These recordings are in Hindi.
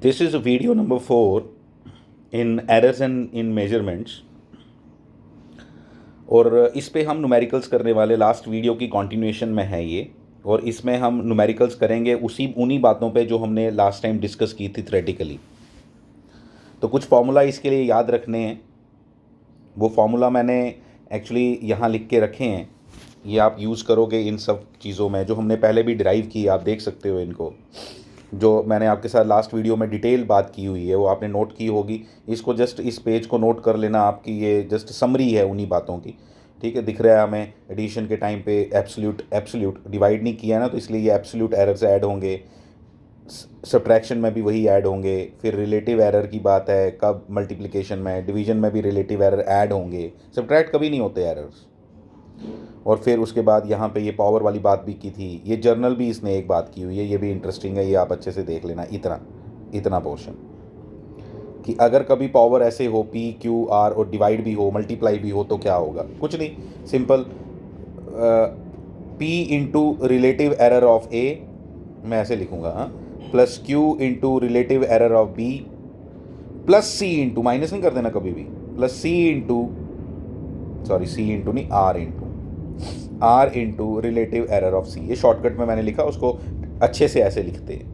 This is video number 4 in errors and in measurements। और इस पे हम न्यूमेरिकल्स करने वाले, लास्ट वीडियो की कॉन्टिन्यूएशन में है ये। और इसमें हम न्यूमेरिकल्स करेंगे उन्हीं बातों पे जो हमने लास्ट टाइम डिस्कस की थी थ्योरेटिकली। तो कुछ फार्मूला इसके लिए याद रखने हैं। वो फार्मूला मैंने एक्चुअली यहाँ लिख के रखे हैं, ये आप यूज़ करोगे इन सब चीज़ों में जो हमने पहले भी डिराइव की। आप देख सकते हो इनको, जो मैंने आपके साथ लास्ट वीडियो में डिटेल बात की हुई है वो आपने नोट की होगी। इसको जस्ट इस पेज को नोट कर लेना, आपकी ये जस्ट समरी है उन्हीं बातों की। ठीक है, दिख रहा है हमें एडिशन के टाइम पे एब्सोल्यूट डिवाइड नहीं किया ना, तो इसलिए ये एब्सोल्यूट एरर्स ऐड होंगे। सब्ट्रैक्शन में भी वही ऐड होंगे। फिर रिलेटिव एरर की बात है, कब मल्टीप्लिकेशन में, डिवीजन में भी रिलेटिव एरर ऐड होंगे, सब्ट्रैक्ट कभी नहीं होते एरर्स। और फिर उसके बाद यहाँ पे ये पावर वाली बात भी की थी। ये जर्नल भी इसने एक बात की हुई है, ये भी इंटरेस्टिंग है, ये आप अच्छे से देख लेना। इतना पोर्शन कि अगर कभी पावर ऐसे हो पी क्यू आर और डिवाइड भी हो, मल्टीप्लाई भी हो, तो क्या होगा। कुछ नहीं, simple p into relative error of a, मैं ऐसे लिखूंगा, हाँ, plus q into relative error of b, plus c into, minus नहीं कर देना कभी भी, plus c into, sorry c into नहीं, r into relative error of c. ये शॉर्टकट में मैंने लिखा, उसको अच्छे से ऐसे लिखते हैं।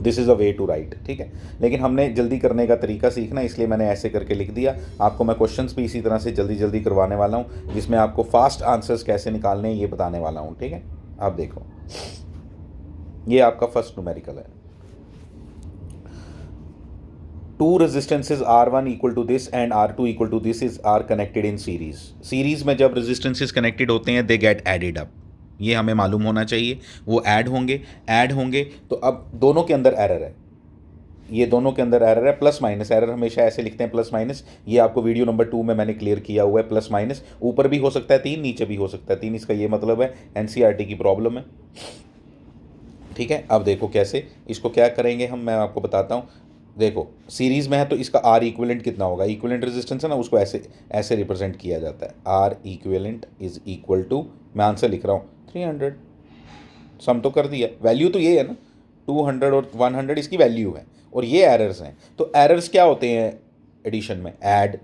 This is a way to write, ठीक है। लेकिन हमने जल्दी करने का तरीका सीखना, इसलिए मैंने ऐसे करके लिख दिया। आपको मैं क्वेश्चंस भी इसी तरह से जल्दी करवाने वाला हूँ, जिसमें आपको फास्ट आंसर्स कैसे निकालने हैं ये बताने वाला हूँ, ठीक है। आप देखो, ये आपका फर्स्ट न्यूमेरिकल है। Two resistances R1 equal to this and R2 equal to this are connected in series। Series में जब रेजिस्टेंसेस कनेक्टेड होते हैं दे गेट एडेड अप, ये हमें मालूम होना चाहिए। वो ऐड होंगे। तो अब दोनों के अंदर एरर है, ये दोनों के अंदर एरर है। प्लस माइनस एरर हमेशा ऐसे लिखते हैं, प्लस माइनस। ये आपको वीडियो नंबर 2 में मैंने क्लियर किया हुआ है। प्लस माइनस ऊपर भी हो सकता है 3, नीचे भी हो सकता है 3। इसका ये मतलब है एनसीईआरटी की प्रॉब्लम है, ठीक है। अब देखो कैसे इसको क्या करेंगे हम, मैं आपको बताता हूँ। देखो सीरीज़ में है तो इसका आर इक्विवेलेंट कितना होगा, इक्विवेलेंट रेजिस्टेंस है ना, उसको ऐसे रिप्रेजेंट किया जाता है। R equivalent is equal to, मैं आंसर लिख रहा हूँ 300। सम तो कर दिया, वैल्यू तो ये है ना, 200 और 100 इसकी वैल्यू है। और ये एरर्स हैं, तो एरर्स क्या होते हैं एडिशन में, ऐड,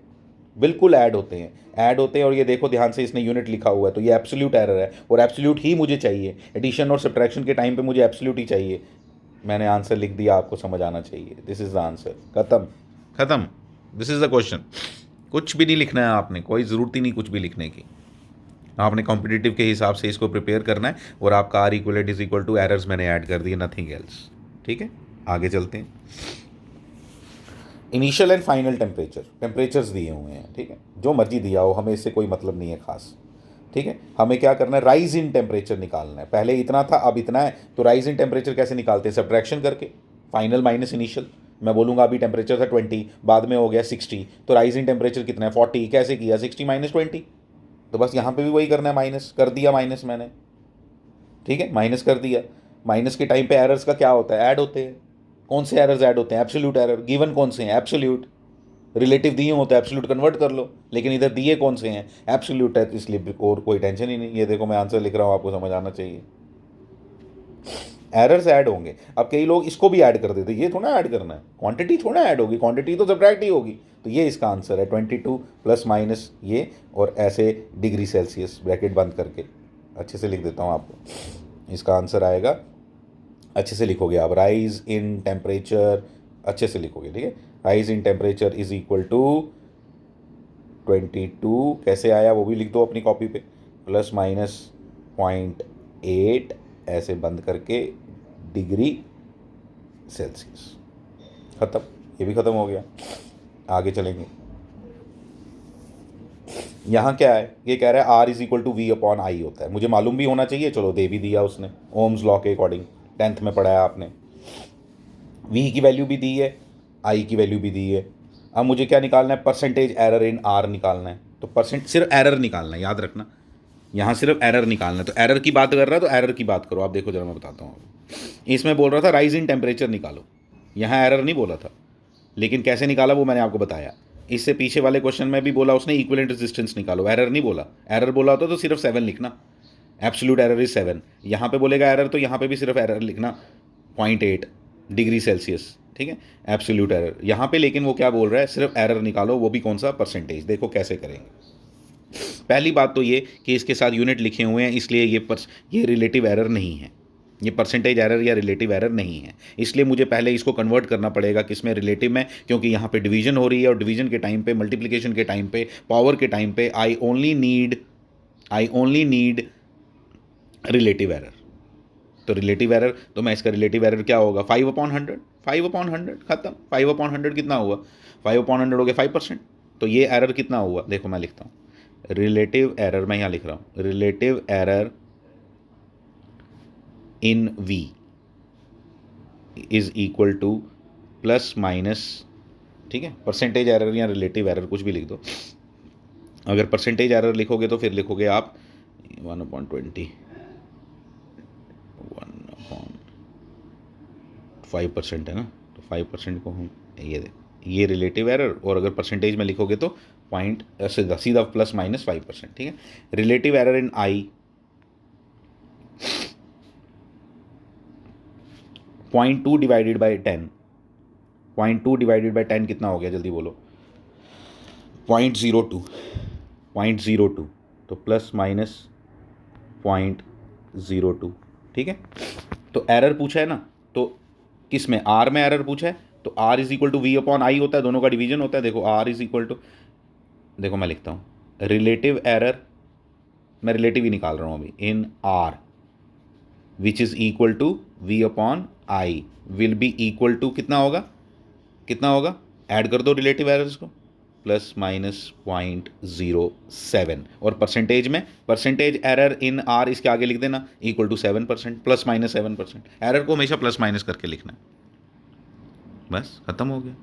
बिल्कुल ऐड होते हैं। और ये देखो ध्यान से, इसने यूनिट लिखा हुआ है, तो ये एब्सोल्यूट एरर है, और एब्सोल्यूट ही मुझे चाहिए। एडिशन और सब्ट्रैक्शन के टाइम पे मुझे एब्सोल्यूट ही चाहिए। मैंने आंसर लिख दिया, आपको समझ आना चाहिए। दिस इज़ द आंसर, खत्म। This is the question. कुछ भी नहीं लिखना है आपने, कोई ज़रूरत ही नहीं कुछ भी लिखने की। आपने कॉम्पिटिटिव के हिसाब से इसको प्रिपेयर करना है, और आपका R equivalent is equal to errors मैंने ऐड कर दिए, नथिंग एल्स, ठीक है। आगे चलते हैं। इनिशियल एंड फाइनल टेम्परेचर्स दिए हुए हैं, ठीक है। जो मर्जी दिया हो, हमें इससे कोई मतलब नहीं है खास, ठीक है। हमें क्या करना है, राइज इन टेम्परेचर निकालना है। पहले इतना था, अब इतना है, तो राइज इन टेम्परेचर कैसे निकालते हैं, सब्ट्रैक्शन करके। फाइनल माइनस इनिशियल, मैं बोलूँगा अभी टेम्परेचर था 20, बाद में हो गया 60, तो राइज इन टेम्परेचर कितना है 40। कैसे किया, 60 माइनस 20, तो बस यहाँ पे भी वही करना है, माइनस कर दिया, माइनस मैंने, ठीक है, माइनस कर दिया। माइनस के टाइम पे एरर्स का क्या होता है, ऐड होते हैं। कौन से एरर्स ऐड होते हैं, एब्सोल्यूट एरर। गिवन कौन से हैं, एब्सोल्यूट। रिलेटिव दिए होते हैं, एब्सोल्यूट कन्वर्ट कर लो, लेकिन इधर दिए कौन से हैं, एब्सोल्यूट है, इसलिए और कोई टेंशन ही नहीं। ये देखो मैं आंसर लिख रहा हूँ, आपको समझ आना चाहिए। एरर्स ऐड होंगे। अब कई लोग इसको भी ऐड कर देते, ये थोड़ा ऐड करना है, क्वांटिटी थोड़ा ऐड होगी, क्वांटिटी तो सब्ट्रैक्ट ही होगी। तो ये इसका आंसर है 22 प्लस माइनस ये, और ऐसे डिग्री सेल्सियस ब्रैकेट बंद करके अच्छे से लिख देता हूँ आपको। इसका आंसर आएगा, अच्छे से लिखोगे आप, राइज इन टेम्परेचर, अच्छे से लिखोगे, ठीक है। Rise in temperature is equal to 22, कैसे आया वो भी लिख दो अपनी कॉपी पे, प्लस माइनस 0.8 ऐसे बंद करके डिग्री सेल्सियस। ख़त्म, ये भी ख़त्म हो गया। आगे चलेंगे। यहाँ क्या है, ये कह रहा है R is equal to V upon I होता है। मुझे मालूम भी होना चाहिए, चलो दे भी दिया उसने, ओम्स लॉ के अकॉर्डिंग, 10th में पढ़ा है आपने। वी की वैल्यू भी दी है, आई की वैल्यू भी दी है। अब मुझे क्या निकालना है, परसेंटेज एरर इन आर निकालना है। तो परसेंट, सिर्फ एरर निकालना है, याद रखना, यहाँ सिर्फ एरर निकालना है। तो एरर की बात कर रहा है तो एरर की बात करो। आप देखो जरा, मैं बताता हूँ। इसमें बोल रहा था राइज इन टेम्परेचर निकालो, यहाँ एरर नहीं बोला था, लेकिन कैसे निकाला वो मैंने आपको बताया। इससे पीछे वाले क्वेश्चन में भी बोला उसने इक्विवेलेंट रेजिस्टेंस निकालो, एरर नहीं बोला। एरर बोला होता तो सिर्फ 7 लिखना, एब्सोल्यूट एरर इज 7। यहाँ पे बोलेगा एरर, तो यहाँ पे भी सिर्फ एरर लिखना 0.8, डिग्री सेल्सियस, ठीक है, एब्सोल्यूट एरर यहाँ पे। लेकिन वो क्या बोल रहा है, सिर्फ एरर निकालो, वो भी कौन सा, परसेंटेज। देखो कैसे करेंगे। पहली बात तो ये कि इसके साथ यूनिट लिखे हुए हैं, इसलिए ये रिलेटिव एरर नहीं है, ये परसेंटेज एरर या रिलेटिव एरर नहीं है। इसलिए मुझे पहले इसको कन्वर्ट करना पड़ेगा किसमें, रिलेटिव में, क्योंकि यहाँ पे डिवीजन हो रही है और डिवीजन के टाइम पे, मल्टीप्लिकेशन के टाइम पे, पावर के टाइम पे I only need relative error. तो रिलेटिव एरर, तो मैं इसका रिलेटिव एरर क्या होगा, 5/100, 5/100 खत्म। 5/100 कितना हुआ, 5/100 हो गया 5%। तो ये एरर कितना हुआ, देखो मैं लिखता हूँ, रिलेटिव एरर, मैं यहाँ लिख रहा हूँ, relative error in V is equal two plus minus, ठीक है, परसेंटेज एरर या रिलेटिव एरर कुछ भी लिख दो। अगर परसेंटेज एरर लिखोगे तो फिर लिखोगे आप 1/20, 1/5% है ना, तो 5% को हम ये रिलेटिव एरर, और अगर परसेंटेज में लिखोगे तो पॉइंट सीधा प्लस माइनस 5%, ठीक है। Relative error in I 0.2 divided by 10, 0.2 divided by 10 कितना हो गया, जल्दी बोलो, 0.02, तो प्लस माइनस 0.02, ठीक है। तो एरर पूछा है ना, तो किस में, आर में एरर पूछा है, तो R is equal to V upon I होता है, दोनों का डिवीजन होता है। देखो आर इज इक्वल टू, देखो मैं लिखता हूँ, रिलेटिव एरर, मैं रिलेटिव ही निकाल रहा हूँ अभी, in R which is equal to V upon I will be equal to कितना होगा, ऐड कर दो रिलेटिव एरर्स को, प्लस माइनस 0.07, और परसेंटेज में, परसेंटेज एरर इन आर इसके आगे लिख देना, equal to 7%, plus minus 7%। Error को हमेशा प्लस माइनस करके लिखना है, बस खत्म हो गया,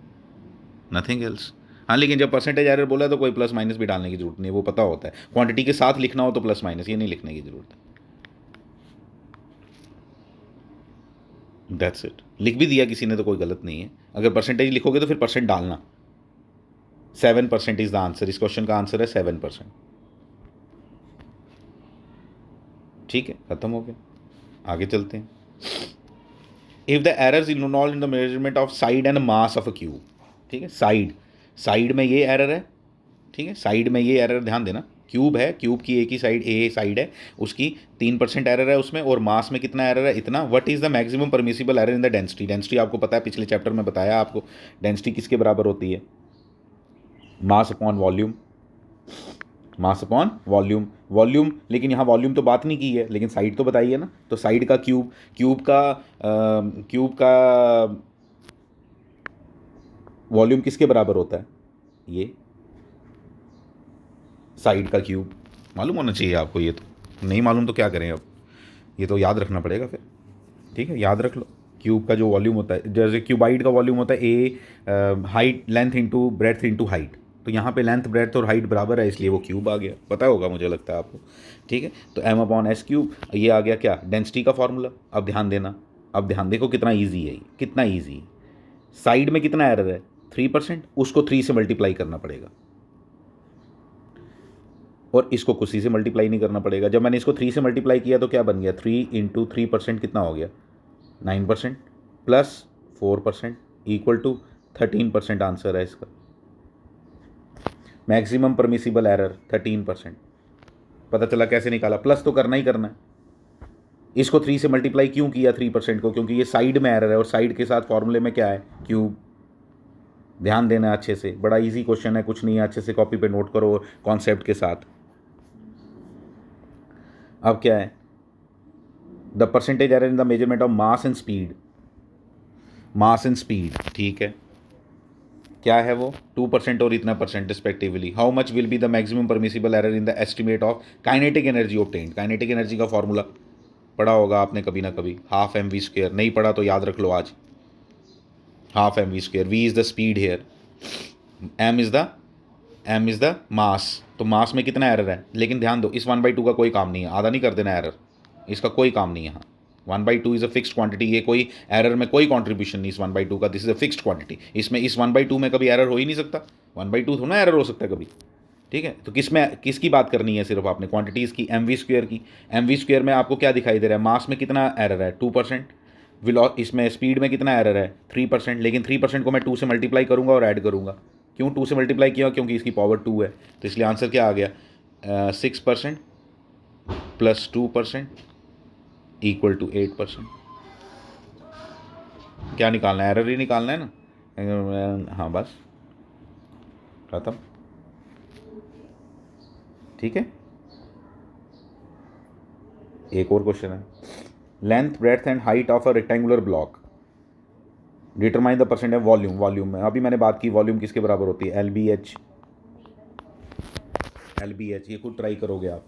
नथिंग एल्स। हाँ, लेकिन जब परसेंटेज एरर बोला तो कोई प्लस माइनस भी डालने की जरूरत नहीं है, वो पता होता है, क्वांटिटी के साथ लिखना हो तो प्लस माइनस, ये नहीं लिखने की जरूरत है। दैट्स इट, लिख भी दिया किसी ने तो कोई गलत नहीं है। अगर परसेंटेज लिखोगे तो फिर परसेंट डालना, 7% इज द आंसर, इस क्वेश्चन का आंसर है 7%, ठीक है, खत्म हो गया। आगे चलते हैं। If the errors involve in the measurement of side and mass of a cube, ठीक है, साइड में ये एरर है, ठीक है, साइड में ये एरर, ध्यान देना, क्यूब है, क्यूब की एक ही साइड, ए साइड है, उसकी 3% एरर है उसमें, और मास में कितना एरर है, इतना। What is the maximum permissible error in the density, density आपको पता है, पिछले चैप्टर में बताया आपको, डेंसिटी किसके बराबर होती है, mass upon volume, mass upon volume, लेकिन यहाँ वॉल्यूम तो बात नहीं की है, लेकिन साइड तो बताई है ना, तो साइड का क्यूब का वॉल्यूम किसके बराबर होता है, ये साइड का क्यूब, मालूम होना चाहिए आपको, ये तो नहीं मालूम तो क्या करें अब, ये तो याद रखना पड़ेगा फिर, ठीक है, याद रख लो। क्यूब का जो वॉल्यूम होता है, जैसे क्यूबाइड का वॉल्यूम होता है ए height, length into breadth into height, तो यहाँ पे लेंथ ब्रेथ और हाइट बराबर है, इसलिए वो क्यूब आ गया, पता होगा मुझे लगता है आपको, ठीक है। तो m अपॉन एस क्यूब, ये आ गया क्या, डेंसिटी का फॉर्मूला। अब ध्यान देना, अब ध्यान देखो कितना ईजी है ये, कितना ईजी है। साइड में कितना एरर है, 3%, उसको 3 से मल्टीप्लाई करना पड़ेगा, और इसको कुछ से मल्टीप्लाई नहीं करना पड़ेगा। जब मैंने इसको 3 से मल्टीप्लाई किया तो क्या बन गया, 3 इंटू 3% कितना हो गया, 9%, प्लस 4% इक्वल टू 13% आंसर है इसका। मैक्सिमम परमिसिबल एरर 13%, पता चला कैसे निकाला, प्लस तो करना ही करना है। इसको 3 से मल्टीप्लाई क्यों किया 3% को, क्योंकि ये साइड में एरर है, और साइड के साथ फॉर्मूले में क्या है, क्यूब। ध्यान देना अच्छे से, बड़ा इजी क्वेश्चन है, कुछ नहीं है, अच्छे से कॉपी पे नोट करो कॉन्सेप्ट के साथ। अब क्या है, the percentage error in the measurement of mass and speed, ठीक है, क्या है वो, 2% और इतना percent respectively. How much will be the maximum permissible error in the estimate of kinetic energy obtained, kinetic energy का फॉर्मूला पढ़ा होगा आपने कभी ना कभी, हाफ mv², नहीं पढ़ा तो याद रख लो आज, half mv², v is the speed here, m is the mass, तो मास में कितना एरर है, लेकिन ध्यान दो इस 1/2 का कोई काम नहीं है, आधा नहीं कर देना एरर, इसका कोई काम नहीं है यहाँ। 1/2 इज़ अ फिक्स्ड क्वांटिटी, ये कोई एरर में कोई कंट्रीब्यूशन नहीं इस 1/2 का, this is a fixed quantity, इसमें इस 1/2 में कभी एरर हो ही नहीं सकता, 1/2 थोड़ा एरर हो सकता है कभी, ठीक है। तो किसकी बात करनी है, सिर्फ आपने क्वांटिटीज़ की, mv² की। mv² में आपको क्या दिखाई दे रहा है, मास में कितना एरर है, 2%, इसमें स्पीड में कितना एरर है 3%, लेकिन 3% को मैं 2 से मल्टीप्लाई करूँगा और ऐड करूँगा। क्यों 2 से मल्टीप्लाई किया? क्योंकि इसकी पावर 2 है, तो इसलिए आंसर क्या आ गया 6% प्लस 2% इक्वल टू 8%। क्या निकालना है? एरर ही निकालना है ना। हाँ बस खत्म। ठीक है, एक और क्वेश्चन है। Length breadth and height of a rectangular block, determine the percent of volume. Volume में अभी मैंने बात की, वॉल्यूम किसके बराबर होती है? L B H. L B H, ये खुद ट्राई करोगे आप,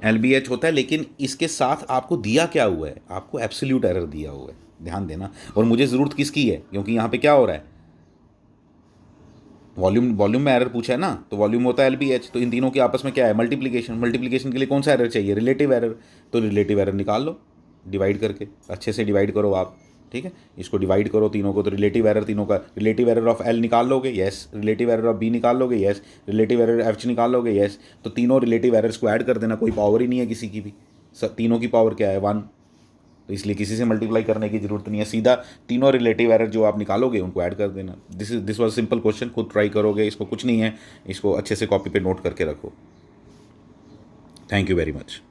एल बी एच होता है। लेकिन इसके साथ आपको दिया क्या हुआ है? आपको एब्सोल्यूट एरर दिया हुआ है, ध्यान देना। और मुझे ज़रूरत किसकी है? क्योंकि यहाँ पे क्या हो रहा है, वॉल्यूम में एरर पूछा है ना, तो वॉल्यूम होता है एल बी एच। तो इन तीनों के आपस में क्या है? मल्टीप्लिकेशन। मल्टीप्लिकेशन के लिए कौन सा एरर चाहिए? Relative error. तो रिलेटिव एरर निकाल लो डिवाइड करके, अच्छे से डिवाइड करो आप। ठीक है, इसको डिवाइड करो तीनों को, तो रिलेटिव एरर तीनों का, रिलेटिव एरर ऑफ एल निकाल लोगे, yes. Relative error of B निकाल लोगे, यस। रिलेटिव एरर एच निकाल लोगे, यस। तो तीनों रिलेटिव एरर्स को ऐड कर देना, कोई पावर ही नहीं है किसी की भी, तीनों की पावर क्या है? 1। तो इसलिए किसी से मल्टीप्लाई करने की जरूरत नहीं है, सीधा तीनों रिलेटिव एरर जो आप निकालोगे उनको ऐड कर देना। दिस वाज सिंपल क्वेश्चन, खुद ट्राई करोगे, इसको कुछ नहीं है, इसको अच्छे से कॉपी पे नोट करके रखो। Thank you very much.